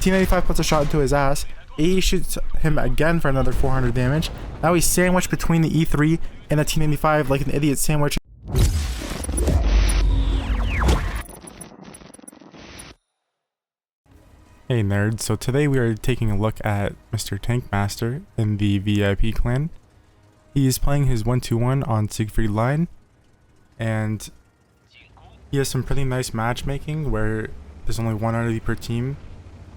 T95 puts a shot into his ass. AE shoots him again for another 400 damage. Now he's sandwiched between the E3 and the T95 like an idiot sandwich. Hey nerds, so today we are taking a look at Mr. Tankmaster in the VIP clan. He is playing his 1-2-1 on Siegfried line, and he has some pretty nice matchmaking where there's only one enemy per team.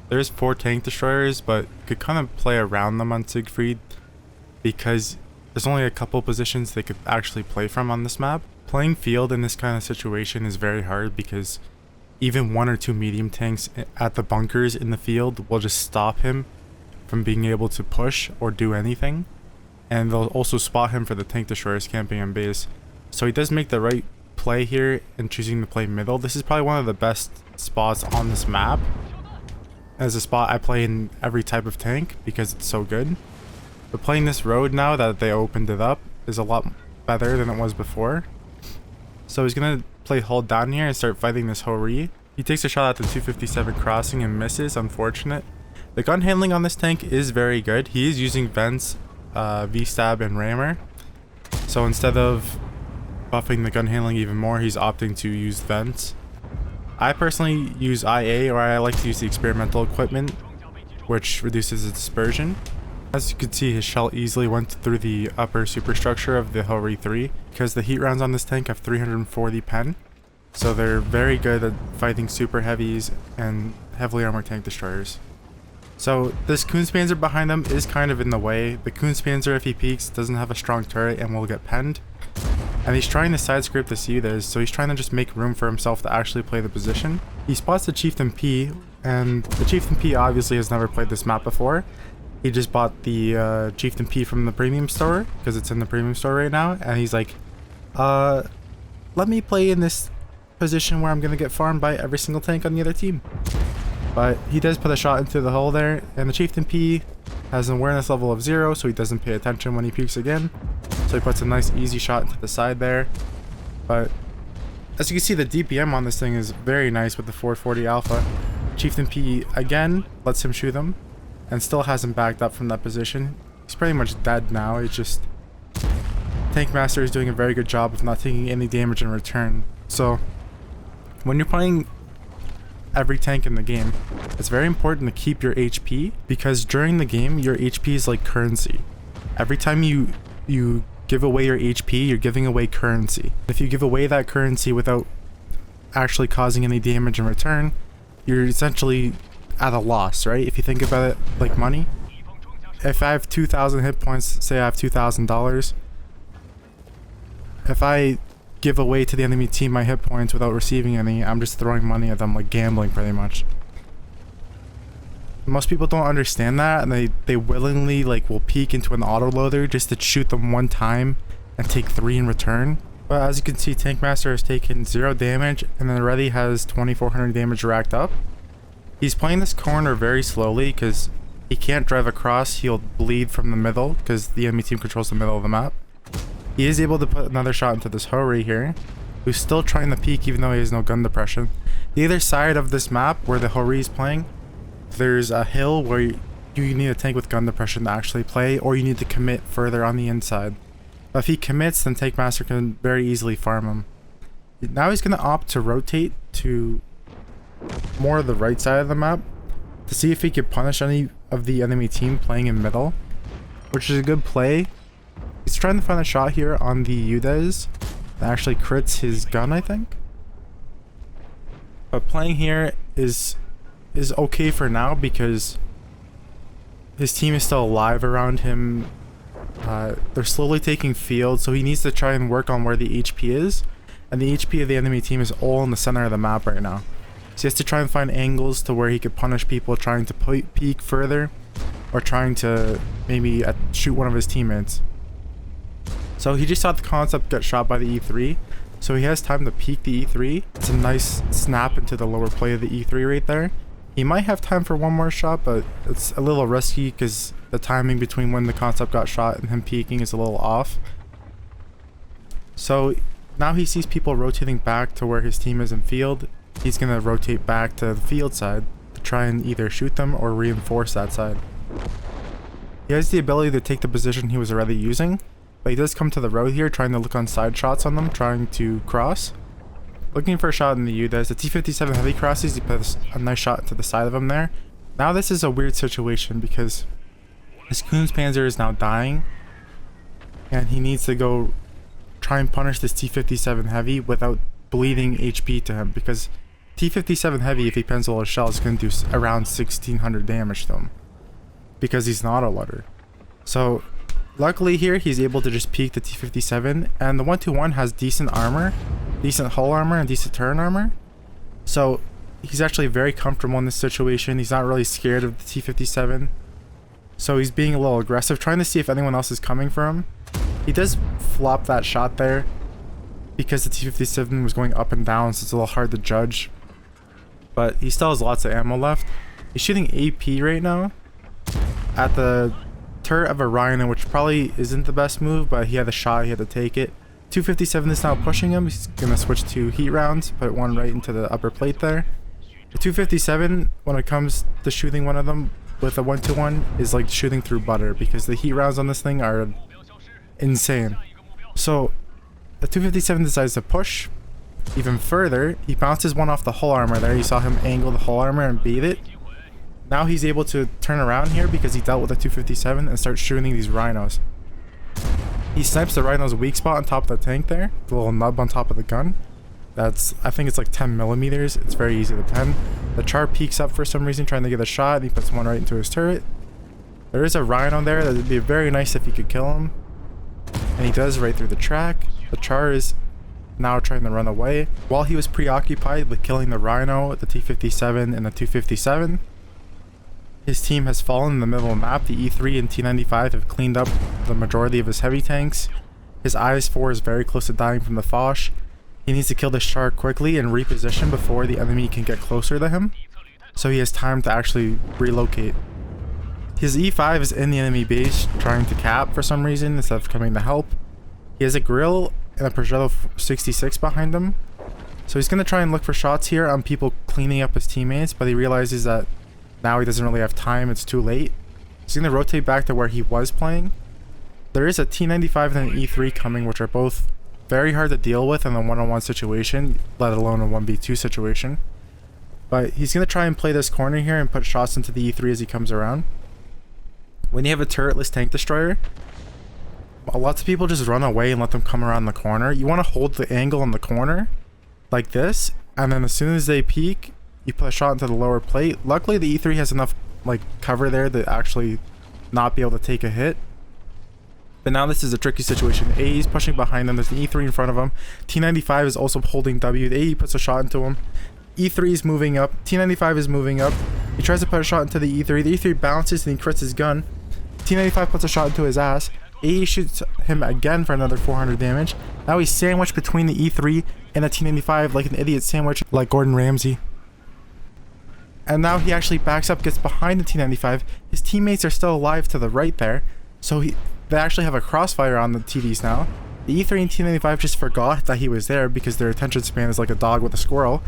There's 4 tank destroyers, but you could kind of play around them on Siegfried because there's only a couple positions they could actually play from on this map. Playing field in this kind of situation is very hard because even 1 or 2 medium tanks at the bunkers in the field will just stop him from being able to push or do anything. And they'll also spot him for the tank destroyers camping on base. So he does make the right play here in choosing to play middle. This is probably one of the best spots on this map. As a spot I play in every type of tank because it's so good. But playing this road now that they opened it up is a lot better than it was before. So he's gonna play hold down here and start fighting this Hori. He takes a shot at the 257 crossing and misses, unfortunate. The gun handling on this tank is very good. He is using vents, V-stab and rammer. So instead of buffing the gun handling even more, he's opting to use vents. I personally use IA, or I like to use the experimental equipment, which reduces its dispersion. As you can see, his shell easily went through the upper superstructure of the Hori 3 because the heat rounds on this tank have 340 pen. So they're very good at fighting super heavies and heavily armored tank destroyers. So this Kunstpanzer behind them is kind of in the way. The Kunstpanzer, if he peeks, doesn't have a strong turret and will get penned. And he's trying to side scrape the Seethers, so he's trying to just make room for himself to actually play the position. He spots the Chieftain P, and the Chieftain P obviously has never played this map before. He just bought the Chieftain P from the premium store because it's in the premium store right now, and he's like, let me play in this position where I'm gonna get farmed by every single tank on the other team. But he does put a shot into the hole there, and the Chieftain P has an awareness level of 0, so he doesn't pay attention when he peeks again. So he puts a nice easy shot into the side there. But as you can see, the DPM on this thing is very nice with the 440 alpha. Chieftain P again lets him shoot him and still hasn't backed up from that position. He's pretty much dead now. It's just Tankmaster is doing a very good job of not taking any damage in return. So when you're playing every tank in the game, it's very important to keep your HP because during the game your HP is like currency. Every time you give away your HP, you're giving away currency. If you give away that currency without actually causing any damage in return, you're essentially at a loss, right? If you think about it like money. If I have 2,000 hit points, say I have $2,000, if I give away to the enemy team my hit points without receiving any, I'm just throwing money at them, like gambling pretty much. Most people don't understand that, and they willingly like will peek into an autoloader just to shoot them one time and take 3 in return. But as you can see, Tankmaster has taken 0 damage and then already has 2,400 damage racked up. He's playing this corner very slowly because he can't drive across. He'll bleed from the middle because the enemy team controls the middle of the map. He is able to put another shot into this Hori here, who's still trying to peek even though he has no gun depression. The other side of this map where the Hori is playing, there's a hill where you need a tank with gun depression to actually play, or you need to commit further on the inside. But if he commits, then Tankmaster can very easily farm him. Now he's going to opt to rotate to more of the right side of the map to see if he could punish any of the enemy team playing in middle, which is a good play. He's trying to find a shot here on the UDES that actually crits his gun, I think. But playing here is okay for now because his team is still alive around him. They're slowly taking field, so he needs to try and work on where the HP is. And the HP of the enemy team is all in the center of the map right now. So he has to try and find angles to where he could punish people trying to peek further, or trying to maybe shoot one of his teammates. So he just saw the concept get shot by the E3, so he has time to peek the E3. It's a nice snap into the lower play of the E3 right there. He might have time for one more shot, but it's a little risky because the timing between when the concept got shot and him peeking is a little off. So now he sees people rotating back to where his team is in field. He's going to rotate back to the field side to to try and either shoot them or reinforce that side. He has the ability to take the position he was already using, but he does come to the road here trying to look on side shots on them, trying to cross. Looking for a shot in the U. There's the T-57 heavy crosses, he puts a nice shot to the side of him there. Now this is a weird situation because his Kunstpanzer is now dying, and he needs to go try and punish this T-57 heavy without bleeding HP to him, because T-57 heavy, if he pencils a shell, is going to do around 1600 damage to him, because he's an auto-loader. So luckily here he's able to just peek the T-57, and the 121 has decent armor, decent hull armor and decent turret armor, so he's actually very comfortable in this situation. He's not really scared of the T-57, so he's being a little aggressive, trying to see if anyone else is coming for him. He does flop that shot there because the T-57 was going up and down, so it's a little hard to judge, but he still has lots of ammo left. He's shooting AP right now at the turret of a Rhino, which probably isn't the best move, but he had a shot, he had to take it. 257 is now pushing him. He's gonna switch to heat rounds, put one right into the upper plate there. The 257, when it comes to shooting one of them with a 121, is like shooting through butter, because the heat rounds on this thing are insane. So the 257 decides to push even further. He bounces one off the hull armor there. You saw him angle the hull armor and bait it. Now he's able to turn around here because he dealt with the 257 and start shooting these Rhinos. He snipes the Rhino's weak spot on top of the tank there, the little nub on top of the gun. That's, I think it's like 10 millimeters. It's very easy to pen. The Char peeks up for some reason trying to get a shot, and he puts one right into his turret. There is a Rhino there that would be very nice if he could kill him, and he does right through the track. The Char is now trying to run away. While he was preoccupied with killing the Rhino, the T-57 and the 257, his team has fallen in the middle of the map. The E3 and T-95 have cleaned up the majority of his heavy tanks. His IS-4 is very close to dying from the Foch. He needs to kill this Char quickly and reposition before the enemy can get closer to him, so he has time to actually relocate. His E5 is in the enemy base trying to cap for some reason instead of coming to help. He has a grill and a Peugeot 66 behind him, so he's going to try and look for shots here on people cleaning up his teammates, but he realizes that now he doesn't really have time, it's too late. He's going to rotate back to where he was playing. There is a T-95 and an E3 coming, which are both very hard to deal with in a one-on-one situation, let alone a 1v2 situation. But he's going to try and play this corner here and put shots into the E3 as he comes around. When you have a turretless tank destroyer, lots of people just run away and let them come around the corner. You want to hold the angle on the corner like this, and then as soon as they peek, you put a shot into the lower plate. Luckily the E3 has enough like cover there to actually not be able to take a hit. But now this is a tricky situation. A is pushing behind him. There's the E3 in front of him. T95 is also holding W. The AE puts a shot into him. E3 is moving up. T95 is moving up. He tries to put a shot into the E3. The E3 bounces and he crits his gun. T95 puts a shot into his ass. AE shoots him again for another 400 damage. Now he's sandwiched between the E3 and the T95 like an idiot sandwich, like Gordon Ramsay. And now he actually backs up, gets behind the T95. His teammates are still alive to the right there, so they actually have a crossfire on the TDs now. The E3 and T95 just forgot that he was there because their attention span is like a dog with a squirrel.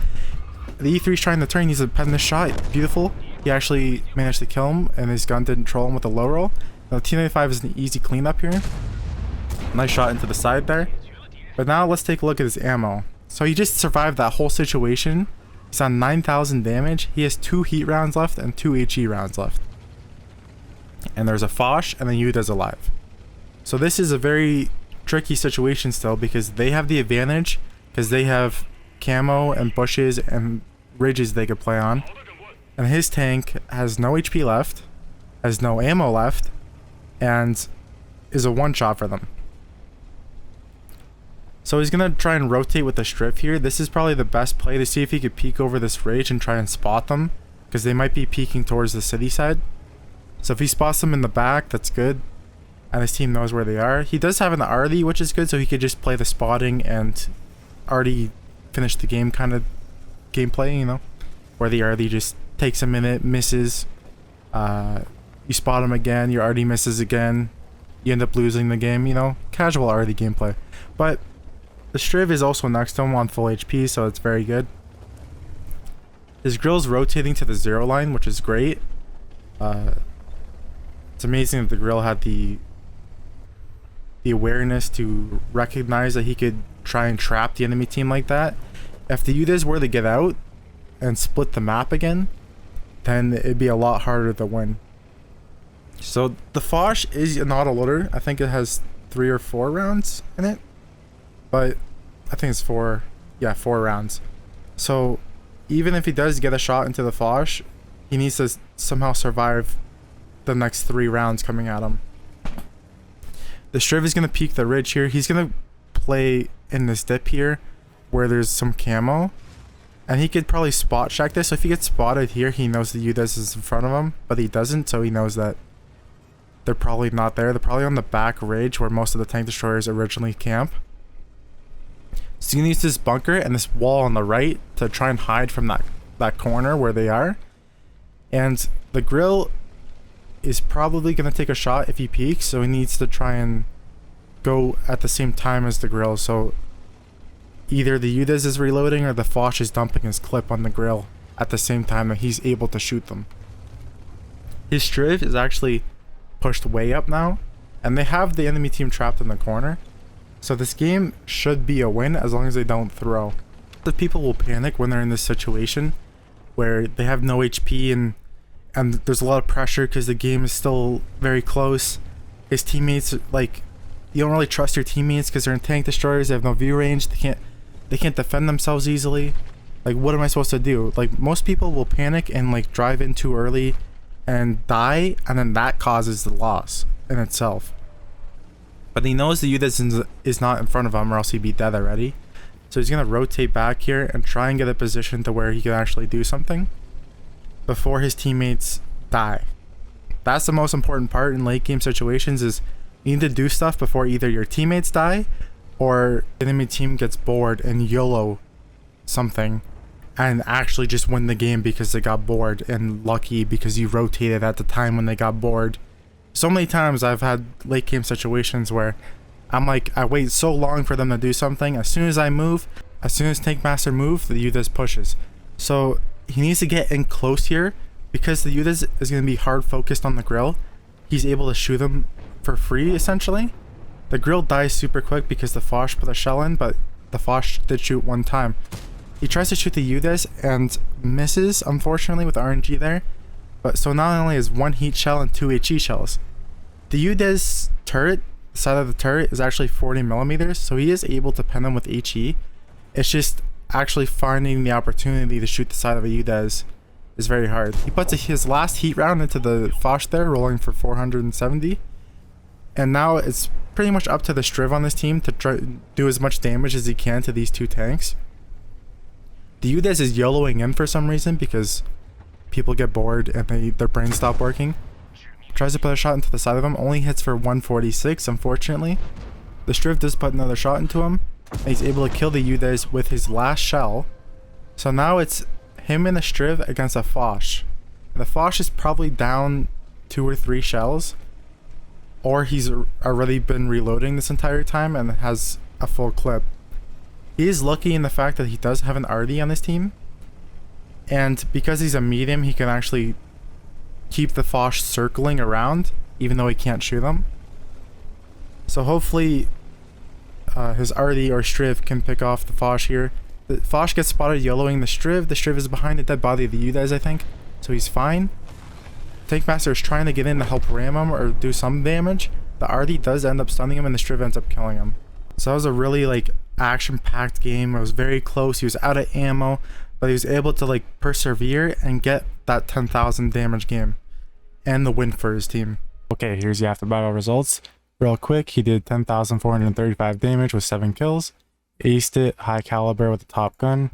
The E3 is trying to turn. He's a pen this shot. Beautiful. He actually managed to kill him, and his gun didn't troll him with a low roll. Now the T95 is an easy cleanup here. Nice shot into the side there. But now let's take a look at his ammo. So he just survived that whole situation. He's on 9,000 damage. He has 2 heat rounds left and 2 HE rounds left. And there's a Foch and then Yuda's alive. So this is a very tricky situation still because they have the advantage because they have camo and bushes and ridges they could play on. And his tank has no HP left, has no ammo left, and is a one-shot for them. So he's going to try and rotate with the strip here. This is probably the best play to see if he could peek over this ridge and try and spot them, because they might be peeking towards the city side. So if he spots them in the back, that's good, and his team knows where they are. He does have an RD, which is good, so he could just play the spotting and already finish the game kind of gameplay, you know, where the RD just takes a minute, misses, you spot him again, your RD misses again, you end up losing the game, you know, casual RD gameplay. But the Striv is also next to him on full HP, so it's very good. His grill's rotating to the 0 line, which is great. It's amazing that the grill had the awareness to recognize that he could try and trap the enemy team like that. If the Udas were to get out and split the map again, then it'd be a lot harder to win. So the Foch is an autoloader. I think it has 3 or 4 rounds in it, but I think it's 4. Yeah, 4 rounds. So even if he does get a shot into the Foch, he needs to somehow survive the next 3 rounds coming at him. The Striv is going to peek the ridge here. He's going to play in this dip here where there's some camo. And he could probably spot check this. So if he gets spotted here, he knows the Udas is in front of him. But he doesn't, so he knows that they're probably not there. They're probably on the back ridge where most of the tank destroyers originally camp. So he's going to use this bunker and this wall on the right to try and hide from that corner where they are. And the grill is probably going to take a shot if he peeks, so he needs to try and go at the same time as the grill. So either the Udas is reloading or the Foch is dumping his clip on the grill at the same time that he's able to shoot them. His Striv is actually pushed way up now, and they have the enemy team trapped in the corner. So this game should be a win as long as they don't throw. The people will panic when they're in this situation where they have no HP and there's a lot of pressure because the game is still very close. His teammates, like, you don't really trust your teammates because they're in tank destroyers. They have no view range. They can't defend themselves easily. Like, what am I supposed to do? Like, most people will panic and like drive in too early and die, and then that causes the loss in itself. But he knows the Udas is not in front of him or else he'd be dead already. So he's going to rotate back here and try and get a position to where he can actually do something before his teammates die. That's the most important part in late game situations, is you need to do stuff before either your teammates die or the enemy team gets bored and YOLO something and actually just win the game because they got bored and lucky because you rotated at the time when they got bored. So many times I've had late game situations where I'm like, I wait so long for them to do something. As soon as I move, as soon as Tankmaster moves, the Udas pushes. So he needs to get in close here because the Udas is going to be hard focused on the grill. He's able to shoot them for free essentially. The grill dies super quick because the Foch put a shell in, but the Foch did shoot one time. He tries to shoot the Udas and misses, unfortunately, with RNG there. But so not only is 1 heat shell and 2 HE shells. The Udas turret, the side of the turret, is actually 40 millimeters, so he is able to pen them with HE. It's just actually finding the opportunity to shoot the side of a Udas is very hard. He puts his last heat round into the Foch there, rolling for 470. And now it's pretty much up to the Striv on this team to try to do as much damage as he can to these 2 tanks. The Udas is YOLOing in for some reason because people get bored and their brains stop working. Tries to put a shot into the side of him, only hits for 146, unfortunately. The Striv does put another shot into him, and he's able to kill the Udas with his last shell. So now it's him and the Striv against a Foch. The Foch is probably down 2 or 3 shells, or he's already been reloading this entire time and has a full clip. He is lucky in the fact that he does have an RD on his team, and because he's a medium, he can actually keep the Foch circling around even though he can't shoot them. So hopefully his RD or Striv can pick off the Foch here. The Foch gets spotted YOLOing the Striv. The Striv is behind the dead body of the Udas, I think, so he's fine. Tankmaster is trying to get in to help ram him or do some damage. The RD does end up stunning him and the Striv ends up killing him. So that was a really like action-packed game. It was very close. He was out of ammo, but he was able to like persevere and get that 10,000 damage game and the win for his team. Okay, here's the after battle results. Real quick, he did 10,435 damage with 7 kills, aced it high caliber with the top gun,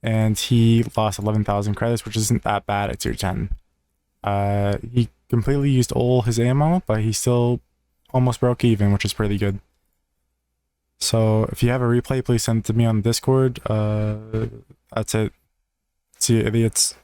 and he lost 11,000 credits, which isn't that bad at tier 10. He completely used all his ammo, but he still almost broke even, which is pretty good. So if you have a replay, please send it to me on Discord. That's it. See you, idiots.